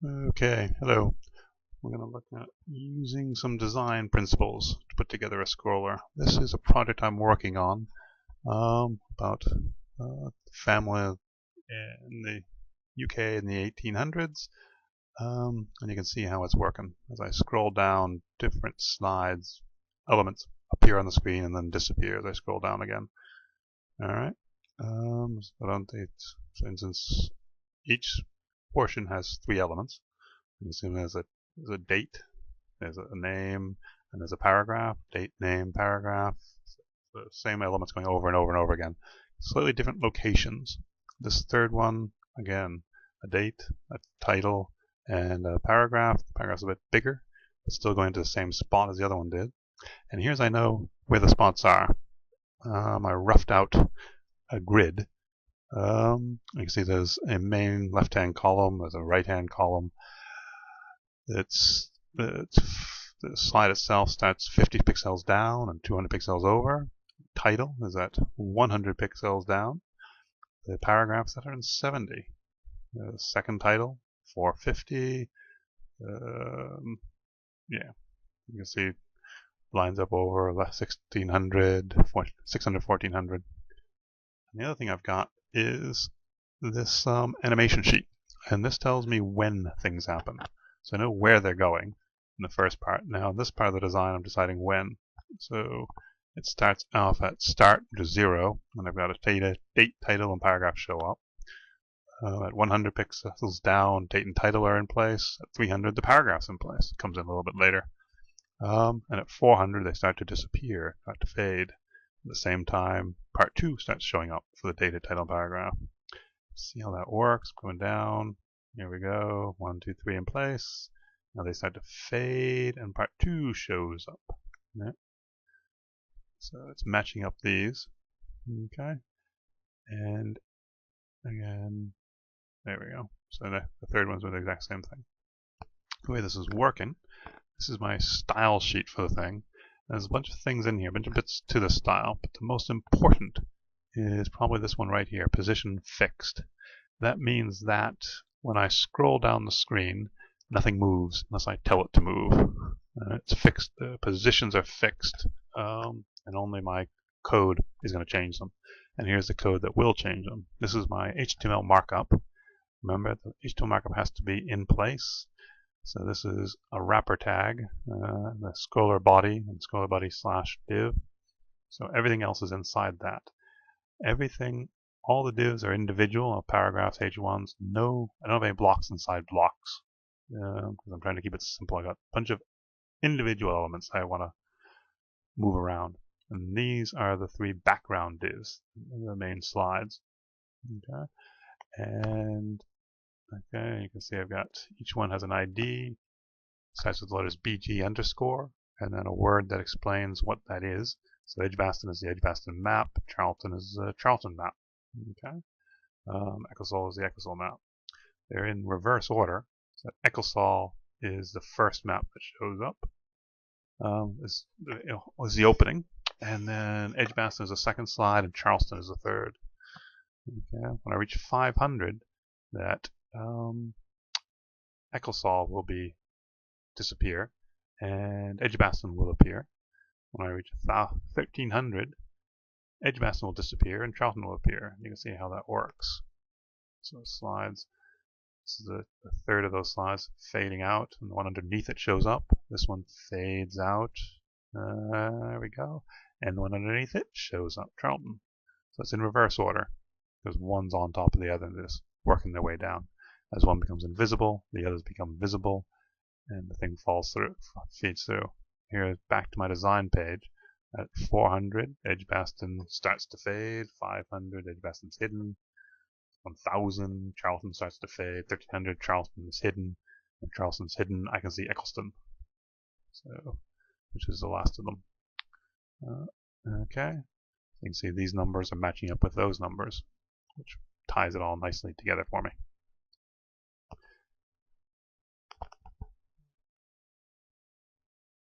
Okay, hello. We're going to look at using some design principles to put together a scroller. This is a project I'm working on about family in the UK in the 1800s, and you can see how it's working. As I scroll down, different slides, elements appear on the screen and then disappear as I scroll down again. All right. For instance, each portion has three elements. You can see there's a date, there's a name, and there's a paragraph. Date, name, paragraph. The same elements going over and over and over again. Slightly different locations. This third one, again, a date, a title, and a paragraph. The paragraph's a bit bigger, but still going to the same spot as the other one did. And here's I know where the spots are. I roughed out a grid. You can see there's a main left-hand column, there's a right-hand column. The slide itself starts 50 pixels down and 200 pixels over. Title is at 100 pixels down. The paragraph's at 170. The second title, 450. Yeah, you can see lines up over 1600, 600, 1400. And the other thing I've got is this animation sheet, and this tells me when things happen. So I know where they're going in the first part. Now in this part of the design I'm deciding when. So it starts off at start, which is 0, and I've got a date, title, and paragraph show up. At 100 pixels down, date and title are in place. At 300, the paragraph's in place. It comes in a little bit later. And at 400, they start to disappear, start to fade. At the same time, part 2 starts showing up for the date, title, and paragraph. See how that works. Going down. Here we go. 1, 2, 3 in place. Now they start to fade, and part 2 shows up. Yeah. So it's matching up these. Okay. And again, there we go. So the third one's with the exact same thing. The way this is working, this is my style sheet for the thing. There's a bunch of things in here, a bunch of bits to the style, but the most important is probably this one right here, position fixed. That means that when I scroll down the screen, nothing moves unless I tell it to move. It's fixed. The positions are fixed, and only my code is going to change them. And here's the code that will change them. This is my HTML markup. Remember, the HTML markup has to be in place. So this is a wrapper tag, the Skrollr body and Skrollr body /div. So everything else is inside that. Everything, all the divs are individual, paragraphs, H1s. No, I don't have any blocks inside blocks because I'm trying to keep it simple. I got a bunch of individual elements I want to move around. And these are the three background divs, the main slides. Okay. And okay, you can see I've got each one has an ID, starts with the letters BG underscore, and then a word that explains what that is. So Edgbaston is the Edgbaston map, Charlton is the Charlton map. Okay. Ecclesall is the Ecclesall map. They're in reverse order. So Ecclesall is the first map that shows up. Is the opening, and then Edgbaston is the second slide, and Charleston is the third. Okay. When I reach 500, that Ecclesall will disappear, and Edgbaston will appear. When I reach 1300, Edgbaston will disappear, and Charlton will appear. You can see how that works. So slides. This is the third of those slides fading out, and the one underneath it shows up. This one fades out. There we go. And the one underneath it shows up, Charlton. So it's in reverse order, because one's on top of the other, and they're just working their way down. As one becomes invisible, the others become visible, and the thing feeds through. Here, back to my design page. At 400, Edgbaston starts to fade. 500, Edgbaston's hidden. 1000, Charlton starts to fade. 1300, Charlton is hidden. When Charlton's hidden, I can see Eccleston, so which is the last of them. Okay, you can see these numbers are matching up with those numbers, which ties it all nicely together for me.